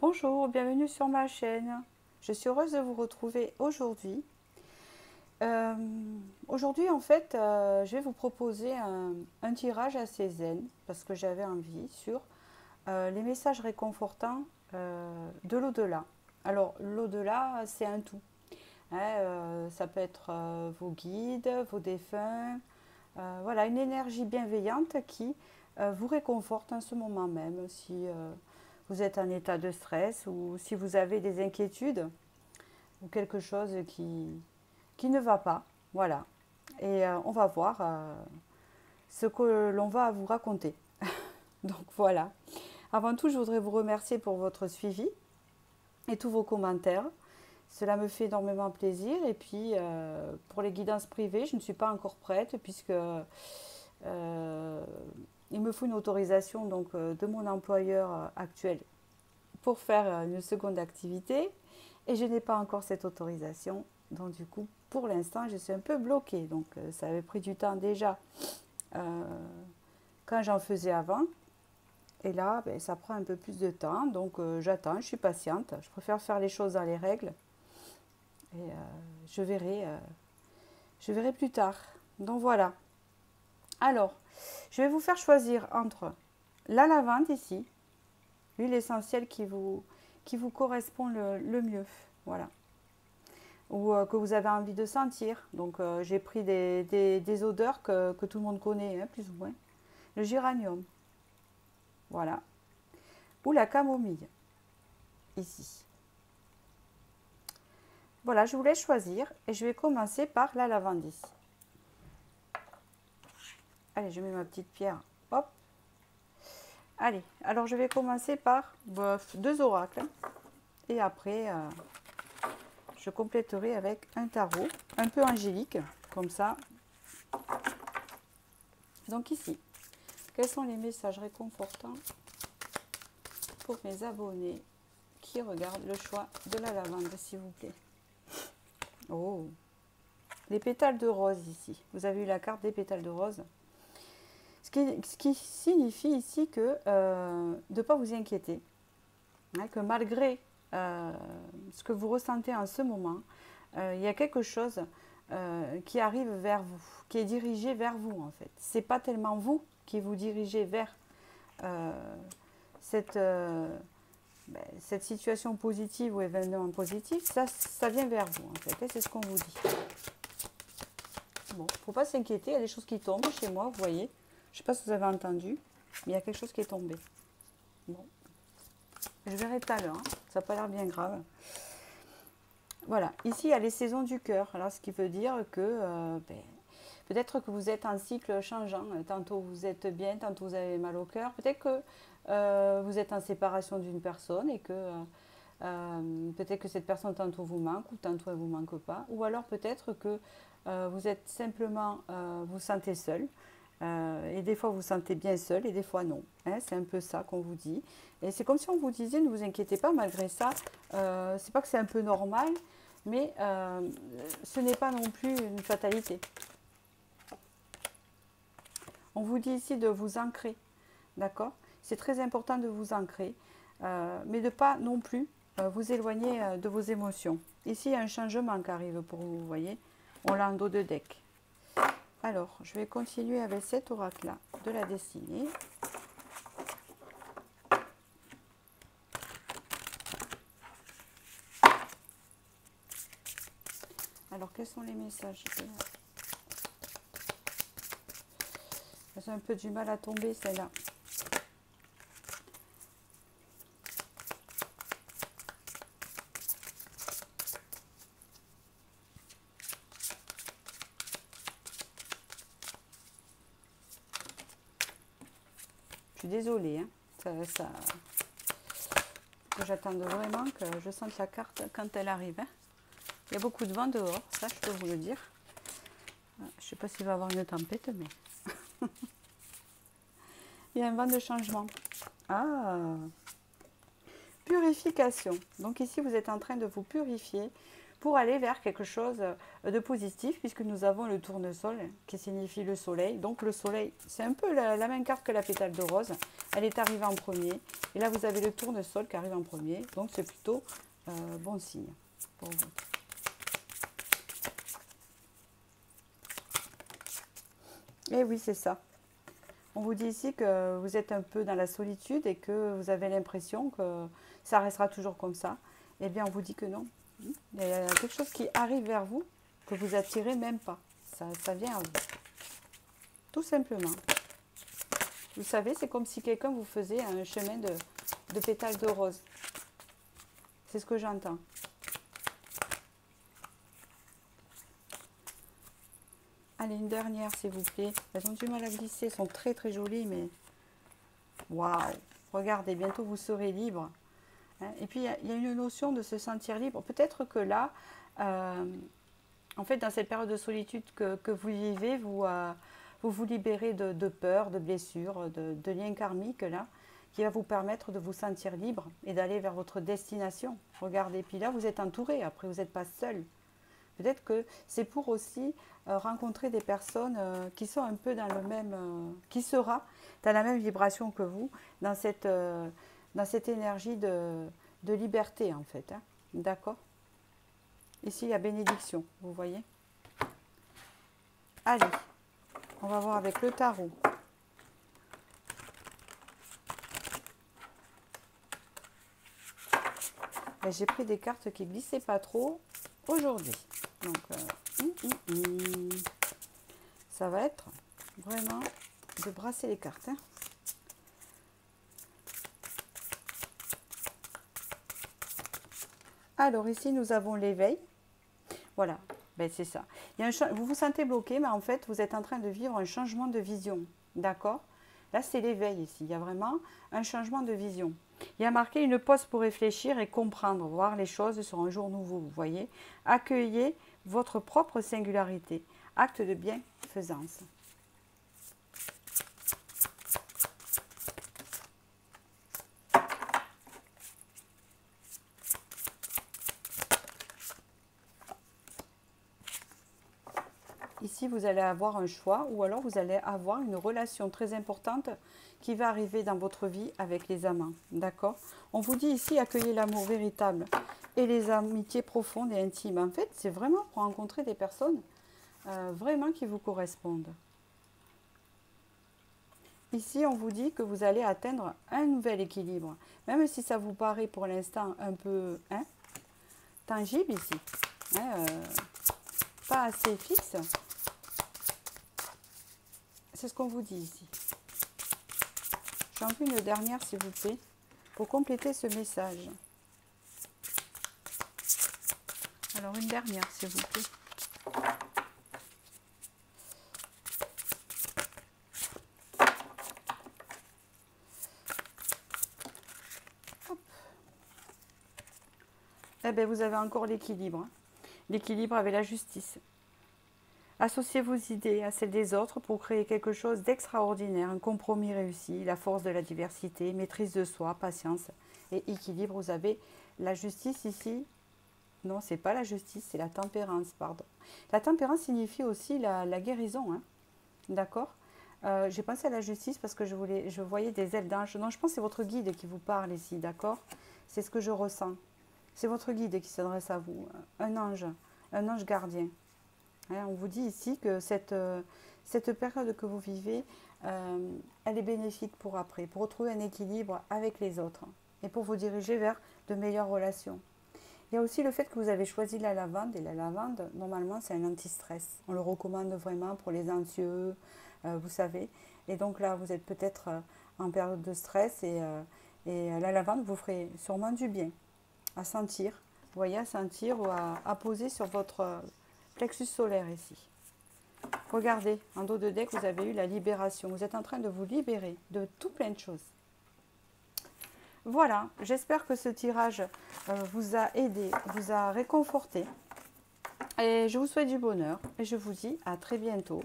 Bonjour, bienvenue sur ma chaîne. Je suis heureuse de vous retrouver aujourd'hui. Euh, Aujourd'hui, en fait, je vais vous proposer un tirage assez zen parce que j'avais envie sur les messages réconfortants de l'au-delà. Alors, l'au-delà, c'est un tout, hein. Ça peut être vos guides, vos défunts, voilà, une énergie bienveillante qui vous réconforte en ce moment même si vous êtes en état de stress ou si vous avez des inquiétudes ou quelque chose qui ne va pas. Voilà. Et on va voir ce que l'on va vous raconter. Donc voilà. Avant tout, je voudrais vous remercier pour votre suivi et tous vos commentaires. Cela me fait énormément plaisir. Et puis, pour les guidances privées, je ne suis pas encore prête puisque il me faut une autorisation donc, de mon employeur actuel pour faire une seconde activité. Et je n'ai pas encore cette autorisation. Donc du coup, pour l'instant, je suis un peu bloquée. Donc ça avait pris du temps déjà euh, quand j'en faisais avant. Et là, ben, ça prend un peu plus de temps. Donc j'attends, je suis patiente. Je préfère faire les choses dans les règles. Et je verrai plus tard. Donc voilà. Alors, je vais vous faire choisir entre la lavande ici, l'huile essentielle qui vous correspond le mieux. Voilà. Ou que vous avez envie de sentir. Donc j'ai pris des odeurs que tout le monde connaît, hein, plus ou moins. Le géranium, voilà. Ou la camomille, ici. Voilà, je vous laisse choisir et je vais commencer par la lavande ici. Allez, je mets ma petite pierre. Hop. Allez, alors je vais commencer par deux oracles. Et après, je compléterai avec un tarot un peu angélique, comme ça. Donc ici, quels sont les messages réconfortants pour mes abonnés qui regardent le choix de la lavande, s'il vous plaît? Oh, les pétales de rose ici. Vous avez eu la carte des pétales de rose. Ce qui signifie ici que de ne pas vous inquiéter, hein, que malgré ce que vous ressentez en ce moment, il y a quelque chose qui arrive vers vous, qui est dirigé vers vous en fait. C'est pas tellement vous qui vous dirigez vers euh, cette, cette situation positive ou événement positif, ça vient vers vous en fait, et c'est ce qu'on vous dit. Bon, faut pas s'inquiéter, il y a des choses qui tombent chez moi, vous voyez. Je sais pas si vous avez entendu, mais il y a quelque chose qui est tombé. Bon, je verrai tout à l'heure, hein. Ça n'a pas l'air bien grave. Voilà, ici il y a les saisons du cœur, alors ce qui veut dire que peut-être que vous êtes en cycle changeant, tantôt vous êtes bien, tantôt vous avez mal au cœur, peut-être que vous êtes en séparation d'une personne et que peut-être que cette personne tantôt vous manque ou tantôt elle ne vous manque pas, ou alors peut-être que vous êtes simplement, vous sentez seul, et des fois vous sentez bien seul et des fois non, hein, c'est un peu ça qu'on vous dit, et c'est comme si on vous disait ne vous inquiétez pas malgré ça, c'est pas que c'est un peu normal, mais ce n'est pas non plus une fatalité. On vous dit ici de vous ancrer, d'accord? C'est très important de vous ancrer, mais de ne pas non plus vous éloigner de vos émotions. Ici, il y a un changement qui arrive pour vous, vous voyez. On l'a en dos de deck. Alors, je vais continuer avec cet oracle-là de la destinée. Alors, quels sont les messages? J'ai un peu du mal à tomber, celle-là. Je suis désolée, hein. J'attends vraiment que je sente la carte quand elle arrive, hein. Il y a beaucoup de vent dehors, ça je peux vous le dire. Je ne sais pas s'il va y avoir une tempête, mais il y a un vent de changement. Ah, purification. Donc ici, vous êtes en train de vous purifier pour aller vers quelque chose de positif, puisque nous avons le tournesol qui signifie le soleil. Donc le soleil, c'est un peu la même carte que la pétale de rose. Elle est arrivée en premier. Et là, vous avez le tournesol qui arrive en premier. Donc c'est plutôt bon signe pour vous. Et oui, c'est ça. On vous dit ici que vous êtes un peu dans la solitude et que vous avez l'impression que ça restera toujours comme ça. Eh bien, on vous dit que non. Il y a quelque chose qui arrive vers vous que vous attirez même pas. Ça vient à vous. Tout simplement. Vous savez, c'est comme si quelqu'un vous faisait un chemin de pétales de rose. C'est ce que j'entends. Allez, une dernière, s'il vous plaît. Elles ont du mal à glisser. Elles sont très, très jolies, mais... Waouh! Regardez, bientôt vous serez libre. Et puis, il y a une notion de se sentir libre. Peut-être que là, en fait, dans cette période de solitude que vous vivez, vous libérez de peur, de blessures, de liens karmiques, là, qui va vous permettre de vous sentir libre et d'aller vers votre destination. Regardez, puis là, vous êtes entouré. Après, vous n'êtes pas seul. Peut-être que c'est pour aussi rencontrer des personnes qui sont un peu dans le même... qui sera dans la même vibration que vous, dans cette énergie de liberté, en fait. Hein. D'accord? Ici, il y a bénédiction, vous voyez? Allez, on va voir avec le tarot. J'ai pris des cartes qui glissaient pas trop aujourd'hui. Donc, ça va être vraiment de brasser les cartes. Hein. Alors ici, nous avons l'éveil. Voilà, ben, c'est ça. Vous vous sentez bloqué, mais en fait, vous êtes en train de vivre un changement de vision. D'accord? Là, c'est l'éveil ici. Il y a vraiment un changement de vision. Il y a marqué une pause pour réfléchir et comprendre, voir les choses sur un jour nouveau. Vous voyez? Accueillez votre propre singularité. Acte de bienfaisance. Ici, vous allez avoir un choix ou alors vous allez avoir une relation très importante qui va arriver dans votre vie avec les amants. D'accord? On vous dit ici, accueillez l'amour véritable et les amitiés profondes et intimes. En fait, c'est vraiment pour rencontrer des personnes vraiment qui vous correspondent. Ici, on vous dit que vous allez atteindre un nouvel équilibre. Même si ça vous paraît pour l'instant un peu tangible ici, pas assez fixe. C'est ce qu'on vous dit ici. J'en veux une dernière, s'il vous plaît, pour compléter ce message. Alors, une dernière, s'il vous plaît. Hop. Eh bien, vous avez encore l'équilibre. Hein. L'équilibre avec la justice. Associez vos idées à celles des autres pour créer quelque chose d'extraordinaire, un compromis réussi, la force de la diversité, maîtrise de soi, patience et équilibre. Vous avez la justice ici. Non, c'est pas la justice, c'est la tempérance, pardon. La tempérance signifie aussi la guérison, hein. D'accord? J'ai pensé à la justice parce que je voyais des ailes d'ange. Non, je pense que c'est votre guide qui vous parle ici, d'accord? C'est ce que je ressens. C'est votre guide qui s'adresse à vous, un ange gardien. On vous dit ici que cette période que vous vivez, elle est bénéfique pour après, pour retrouver un équilibre avec les autres et pour vous diriger vers de meilleures relations. Il y a aussi le fait que vous avez choisi la lavande, et la lavande, normalement, c'est un anti-stress. On le recommande vraiment pour les anxieux, vous savez. Et donc là, vous êtes peut-être en période de stress et la lavande vous ferait sûrement du bien à sentir, vous voyez, à sentir ou à poser sur votre plexus solaire ici. Regardez, en dos de deck, vous avez eu la libération. Vous êtes en train de vous libérer de tout plein de choses. Voilà, j'espère que ce tirage vous a aidé, vous a réconforté. Et je vous souhaite du bonheur. Et je vous dis à très bientôt.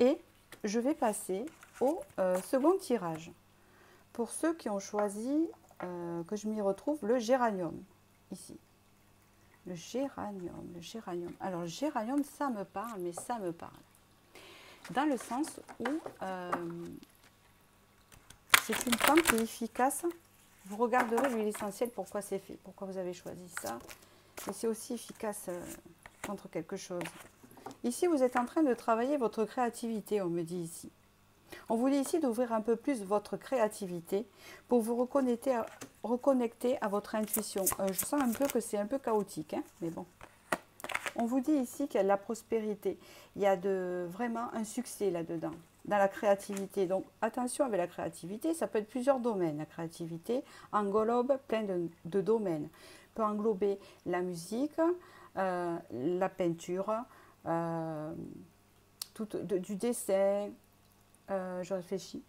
Et je vais passer au second tirage. Pour ceux qui ont choisi, que je m'y retrouve, le géranium, ici. Le géranium, le géranium. Alors, le géranium, ça me parle, mais ça me parle. Dans le sens où c'est une plante qui est efficace. Vous regarderez l'huile essentielle, pourquoi c'est fait, pourquoi vous avez choisi ça. Mais c'est aussi efficace contre quelque chose. Ici, vous êtes en train de travailler votre créativité, on me dit ici. On vous dit ici d'ouvrir un peu plus votre créativité pour vous reconnecter à votre intuition. Je sens un peu que c'est un peu chaotique, hein, mais bon. On vous dit ici qu'il y a de la prospérité. Il y a vraiment un succès là-dedans, dans la créativité. Donc, attention avec la créativité, ça peut être plusieurs domaines. La créativité englobe plein de domaines. Peut englober la musique, la peinture, du dessin, je réfléchis,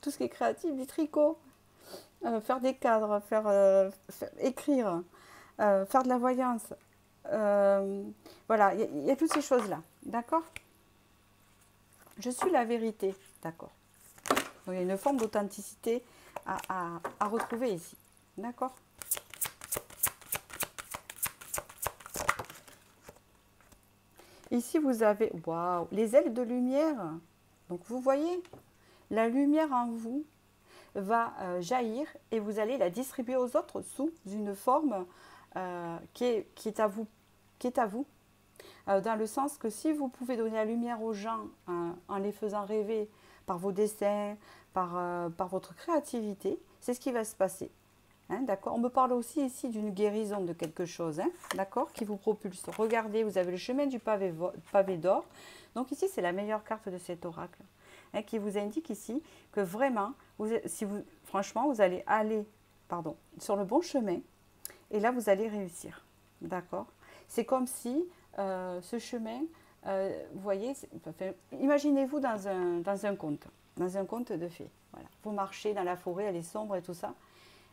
tout ce qui est créatif, du tricot, faire des cadres, écrire, faire de la voyance. Voilà, il y a toutes ces choses-là, d'accord? Je suis la vérité, d'accord? Donc, il y a une forme d'authenticité à retrouver ici, d'accord? Ici, vous avez, waouh, les ailes de lumière. Donc, vous voyez, la lumière en vous va jaillir et vous allez la distribuer aux autres sous une forme qui est à vous. Dans le sens que si vous pouvez donner la lumière aux gens en les faisant rêver par vos dessins, par votre créativité, c'est ce qui va se passer. Hein, d'accord. On me parle aussi ici d'une guérison de quelque chose, hein, d'accord, qui vous propulse. Regardez, vous avez le chemin du pavé d'or. Donc ici, c'est la meilleure carte de cet oracle, hein, qui vous indique ici que vraiment, franchement, vous allez aller sur le bon chemin et là, vous allez réussir. D'accord. C'est comme si ce chemin, vous voyez, imaginez-vous dans un conte de fées. Voilà. Vous marchez dans la forêt, elle est sombre et tout ça.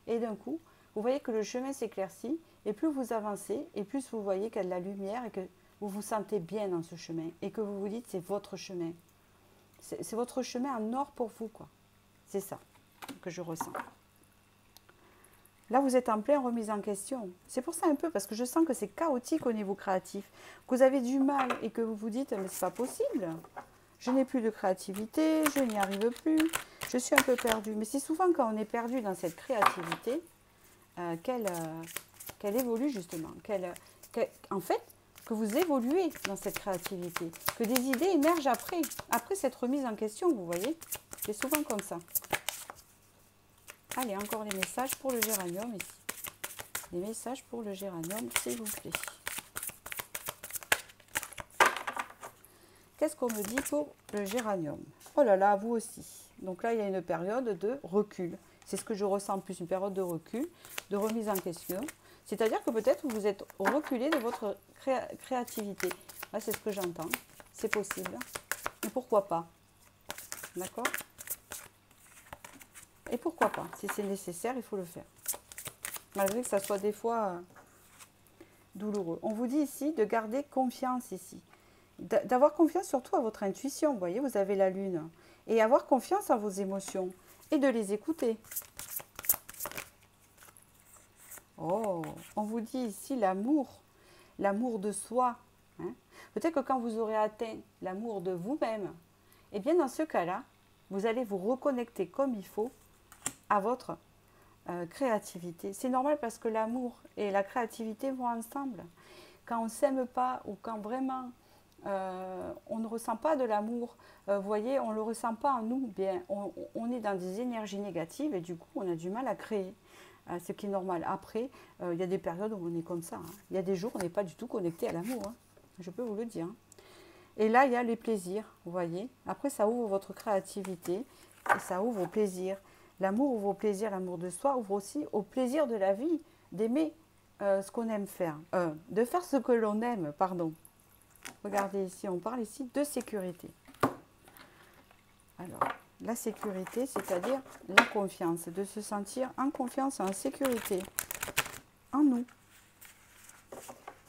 Et d'un coup, vous voyez que le chemin s'éclaircit, et plus vous avancez, et plus vous voyez qu'il y a de la lumière, et que vous vous sentez bien dans ce chemin, et que vous vous dites c'est votre chemin. C'est votre chemin en or pour vous, quoi. C'est ça que je ressens. Là, vous êtes en pleine remise en question. C'est pour ça un peu, parce que je sens que c'est chaotique au niveau créatif, que vous avez du mal, et que vous vous dites mais c'est pas possible. Je n'ai plus de créativité, je n'y arrive plus, je suis un peu perdue. Mais c'est souvent quand on est perdu dans cette créativité qu'elle évolue justement. En fait, que vous évoluez dans cette créativité, que des idées émergent après cette remise en question, vous voyez. C'est souvent comme ça. Allez, encore les messages pour le géranium ici. Les messages pour le géranium, s'il vous plaît. Qu'est-ce qu'on me dit pour le géranium? Oh là là, vous aussi. Donc là, il y a une période de recul. C'est ce que je ressens plus, une période de recul, de remise en question. C'est-à-dire que peut-être vous êtes reculé de votre créativité. Là, c'est ce que j'entends. C'est possible. Et pourquoi pas? D'accord? Et pourquoi pas? Si c'est nécessaire, il faut le faire. Malgré que ça soit des fois douloureux. On vous dit ici de garder confiance ici. D'avoir confiance surtout à votre intuition. Vous voyez, vous avez la lune. Et avoir confiance en vos émotions. Et de les écouter. Oh, on vous dit ici l'amour. L'amour de soi. Hein. Peut-être que quand vous aurez atteint l'amour de vous-même, eh bien dans ce cas-là, vous allez vous reconnecter comme il faut à votre créativité. C'est normal parce que l'amour et la créativité vont ensemble. Quand on ne s'aime pas ou quand vraiment on ne ressent pas de l'amour, vous voyez, on ne le ressent pas en nous, bien, on est dans des énergies négatives et du coup on a du mal à créer, ce qui est normal. Après, il y a des périodes où on est comme ça, hein. Il y a des jours où on n'est pas du tout connecté à l'amour, hein. Je peux vous le dire. Et là, il y a les plaisirs, vous voyez. Après, ça ouvre votre créativité et ça ouvre au plaisir. L'amour ouvre au plaisir, l'amour de soi ouvre aussi au plaisir de la vie, d'aimer ce qu'on aime faire, de faire ce que l'on aime, pardon. Regardez ici, on parle ici de sécurité. Alors, la sécurité, c'est-à-dire la confiance, de se sentir en confiance, en sécurité, en nous.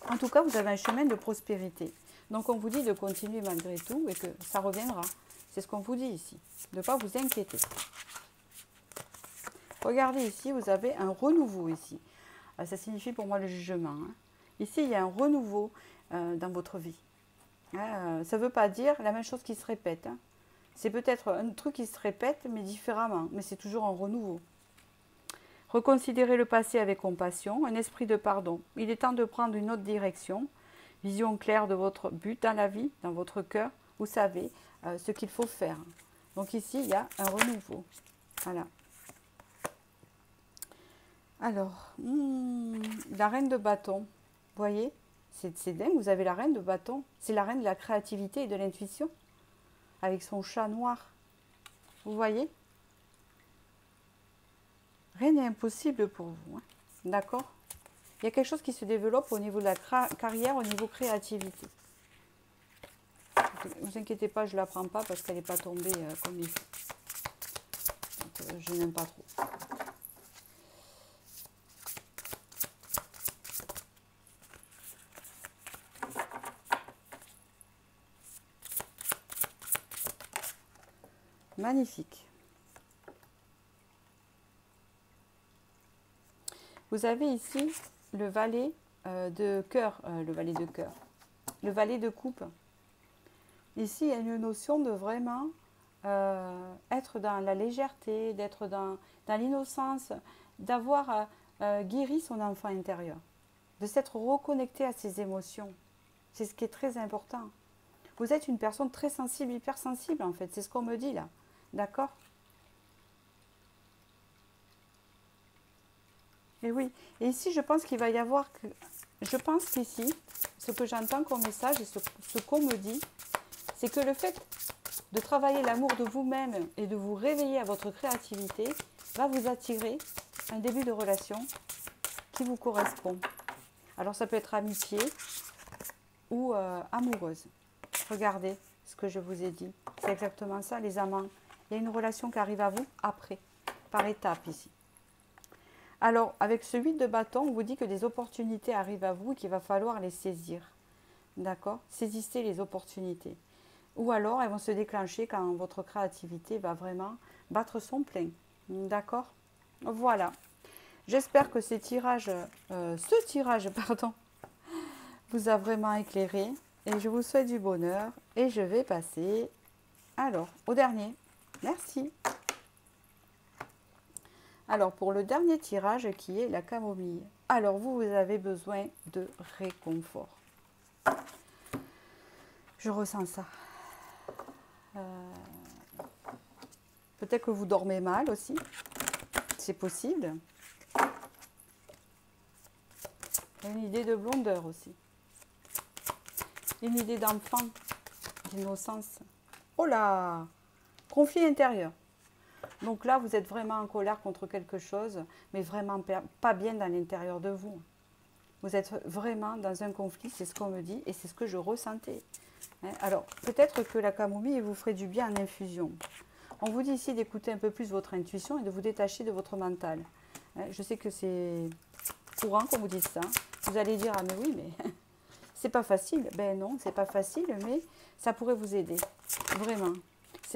En tout cas, vous avez un chemin de prospérité. Donc, on vous dit de continuer malgré tout et que ça reviendra. C'est ce qu'on vous dit ici, de ne pas vous inquiéter. Regardez ici, vous avez un renouveau ici. Ça signifie pour moi le jugement. Hein. Ici, il y a un renouveau dans votre vie. Hein, ça ne veut pas dire la même chose qui se répète. Hein. C'est peut-être un truc qui se répète, mais différemment. Mais c'est toujours un renouveau. Reconsidérez le passé avec compassion, un esprit de pardon. Il est temps de prendre une autre direction. Vision claire de votre but dans la vie, dans votre cœur. Vous savez ce qu'il faut faire. Donc ici, il y a un renouveau. Voilà. Alors, la reine de bâton. Vous voyez, c'est dingue, vous avez la reine de bâton. C'est la reine de la créativité et de l'intuition. Avec son chat noir. Vous voyez? Rien n'est impossible pour vous. Hein. D'accord? Il y a quelque chose qui se développe au niveau de la carrière, au niveau créativité. Ne vous inquiétez pas, je ne la prends pas parce qu'elle n'est pas tombée comme il faut. Donc, je n'aime pas trop. Magnifique. Vous avez ici le valet de cœur, le valet de cœur, le valet de coupe. Ici, il y a une notion de vraiment être dans la légèreté, d'être dans l'innocence, d'avoir guéri son enfant intérieur, de s'être reconnecté à ses émotions. C'est ce qui est très important. Vous êtes une personne très sensible, hypersensible en fait, c'est ce qu'on me dit là. D'accord? Et oui, et ici je pense qu'il va y avoir que... Je pense qu'ici, ce que j'entends comme message et ce qu'on me dit, c'est que le fait de travailler l'amour de vous-même et de vous réveiller à votre créativité va vous attirer un début de relation qui vous correspond. Alors ça peut être amitié ou amoureuse. Regardez ce que je vous ai dit. C'est exactement ça, les amants. Il y a une relation qui arrive à vous après, par étapes ici. Alors, avec ce 8 de bâton, on vous dit que des opportunités arrivent à vous et qu'il va falloir les saisir. D'accord? Saisissez les opportunités. Ou alors, elles vont se déclencher quand votre créativité va vraiment battre son plein. D'accord? Voilà. J'espère que ce tirage, vous a vraiment éclairé. Et je vous souhaite du bonheur. Et je vais passer, alors, au dernier. Merci. Alors, pour le dernier tirage qui est la camomille. Alors, vous avez besoin de réconfort. Je ressens ça. Peut-être que vous dormez mal aussi. C'est possible. Une idée de blondeur aussi. Une idée d'enfant, d'innocence. Oh là! Conflit intérieur. Donc là, vous êtes vraiment en colère contre quelque chose, mais vraiment pas bien dans l'intérieur de vous. Vous êtes vraiment dans un conflit, c'est ce qu'on me dit, et c'est ce que je ressentais. Hein? Alors, peut-être que la camomille vous ferait du bien en infusion. On vous dit ici d'écouter un peu plus votre intuition et de vous détacher de votre mental. Hein? Je sais que c'est courant qu'on vous dise ça. Vous allez dire, ah mais oui, mais c'est pas facile. Ben non, c'est pas facile, mais ça pourrait vous aider. Vraiment.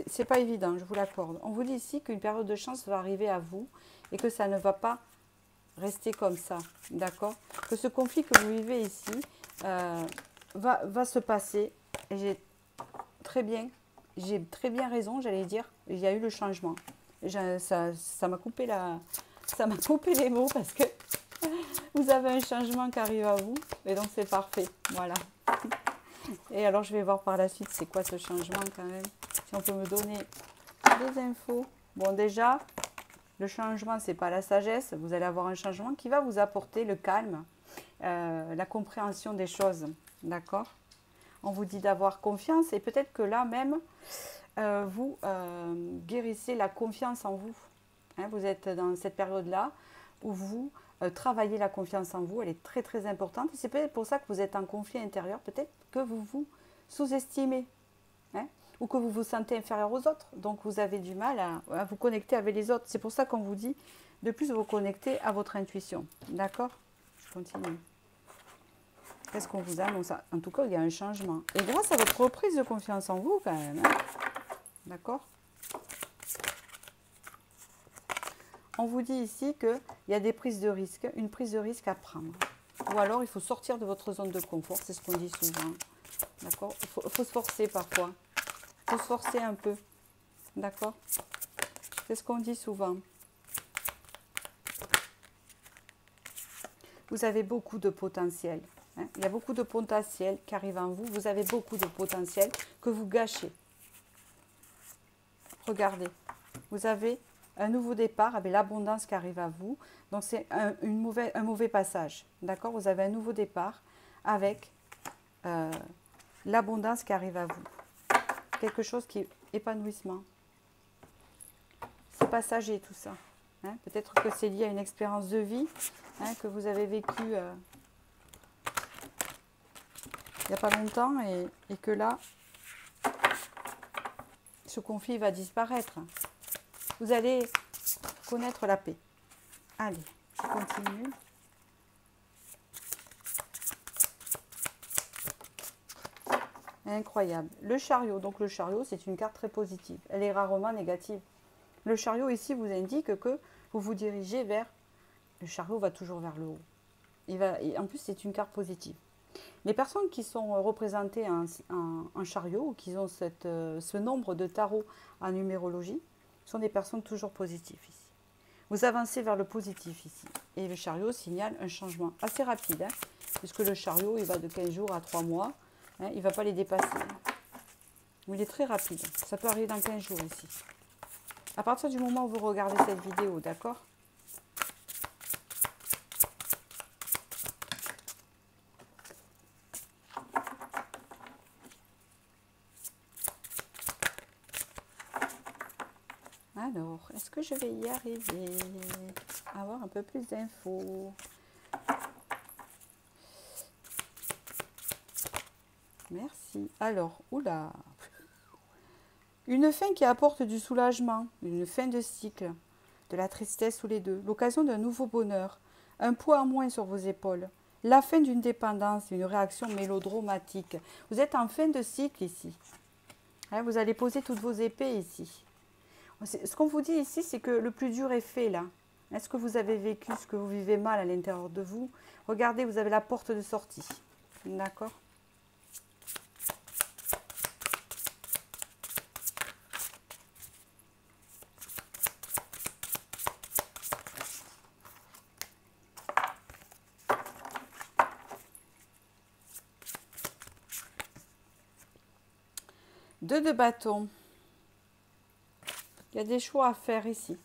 C'est pas évident, je vous l'accorde. On vous dit ici qu'une période de chance va arriver à vous et que ça ne va pas rester comme ça, d'accord? Que ce conflit que vous vivez ici va se passer. Et j'ai très bien raison, j'allais dire. Il y a eu le changement. Ça m'a coupé les mots parce que vous avez un changement qui arrive à vous et donc c'est parfait. Voilà. Et alors je vais voir par la suite c'est quoi ce changement quand même. Si on peut me donner des infos. Bon déjà, le changement c'est pas la sagesse. Vous allez avoir un changement qui va vous apporter le calme, la compréhension des choses. D'accord? On vous dit d'avoir confiance et peut-être que là même, vous guérissez la confiance en vous. Hein, vous êtes dans cette période-là où vous travaillez la confiance en vous. Elle est très très importante. C'est peut-être pour ça que vous êtes en conflit intérieur. Peut-être que vous vous sous-estimez. Hein, ou que vous vous sentez inférieur aux autres. Donc vous avez du mal à vous connecter avec les autres. C'est pour ça qu'on vous dit de plus vous connecter à votre intuition. D'accord? Je continue. Qu'est-ce qu'on vous annonce? En tout cas, il y a un changement. Et grâce à votre reprise de confiance en vous, quand même. Hein, d'accord? On vous dit ici qu'il y a des prises de risque, une prise de risque à prendre. Ou alors, il faut sortir de votre zone de confort. C'est ce qu'on dit souvent. D'accord? Il faut se forcer parfois. Il faut se forcer un peu. D'accord? C'est ce qu'on dit souvent. Vous avez beaucoup de potentiel. Hein? Il y a beaucoup de potentiel qui arrive en vous. Vous avez beaucoup de potentiel que vous gâchez. Regardez. Vous avez un nouveau départ avec l'abondance qui arrive à vous. Donc, c'est un mauvais passage. D'accord? Vous avez un nouveau départ avec l'abondance qui arrive à vous. Quelque chose qui est épanouissement. C'est passager tout ça. Hein? Peut-être que c'est lié à une expérience de vie que vous avez vécue il n'y a pas longtemps et que là, ce conflit va disparaître. Vous allez connaître la paix. Allez, je continue. Incroyable. Le chariot. Donc le chariot, c'est une carte très positive. Elle est rarement négative. Le chariot ici vous indique que vous vous dirigez vers... Le chariot va toujours vers le haut. Et en plus, c'est une carte positive. Les personnes qui sont représentées en chariot ou qui ont ce nombre de tarots en numérologie sont des personnes toujours positives ici. Vous avancez vers le positif ici. Et le chariot signale un changement assez rapide, puisque le chariot, il va de 15 jours à 3 mois. Il ne va pas les dépasser. Mais il est très rapide. Ça peut arriver dans 15 jours ici. À partir du moment où vous regardez cette vidéo, d'accord ? Alors, est-ce que je vais y arriver? Avoir un peu plus d'infos. Merci. Alors, oula. Une fin qui apporte du soulagement, une fin de cycle, de la tristesse sous les deux, l'occasion d'un nouveau bonheur, un poids en moins sur vos épaules, la fin d'une dépendance, une réaction mélodramatique. Vous êtes en fin de cycle ici. Hein, vous allez poser toutes vos épées ici. Ce qu'on vous dit ici, c'est que le plus dur est fait là. Est-ce que vous avez vécu ce que vous vivez mal à l'intérieur de vous? Regardez, vous avez la porte de sortie. D'accord? Deux de bâton. Il y a des choix à faire ici.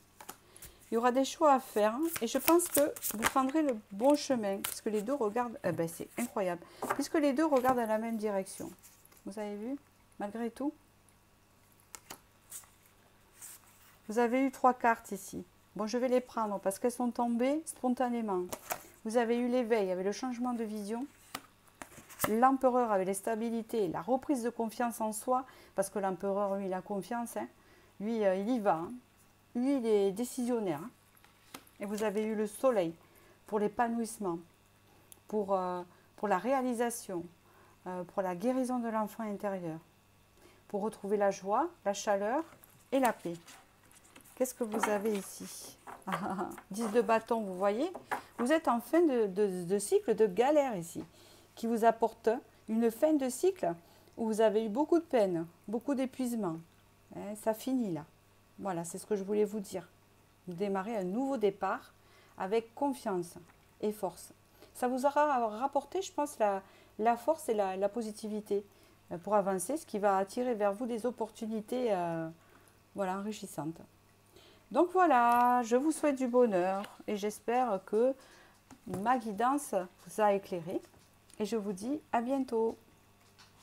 Il y aura des choix à faire. Et je pense que vous prendrez le bon chemin. Puisque les deux regardent... Eh ben, c'est incroyable. Puisque les deux regardent dans la même direction. Vous avez vu? Malgré tout. Vous avez eu 3 cartes ici. Bon, je vais les prendre parce qu'elles sont tombées spontanément. Vous avez eu l'éveil avec le changement de vision. L'empereur avec les stabilités, la reprise de confiance en soi. Parce que l'empereur, lui, il a confiance. Hein. Lui, il y va. Hein. Lui, il est décisionnaire. Hein. Et vous avez eu le soleil pour l'épanouissement, pour la réalisation, pour la guérison de l'enfant intérieur, pour retrouver la joie, la chaleur et la paix. Qu'est-ce que vous avez ici? 10 de bâton, vous voyez? Vous êtes en fin de cycle de galère ici, qui vous apporte une fin de cycle où vous avez eu beaucoup de peine, beaucoup d'épuisement. Ça finit là. Voilà, c'est ce que je voulais vous dire. Vous démarrez un nouveau départ avec confiance et force. Ça vous aura rapporté, je pense, la force et la positivité pour avancer, ce qui va attirer vers vous des opportunités voilà, enrichissantes. Donc voilà, je vous souhaite du bonheur et j'espère que ma guidance vous a éclairé. Et je vous dis à bientôt.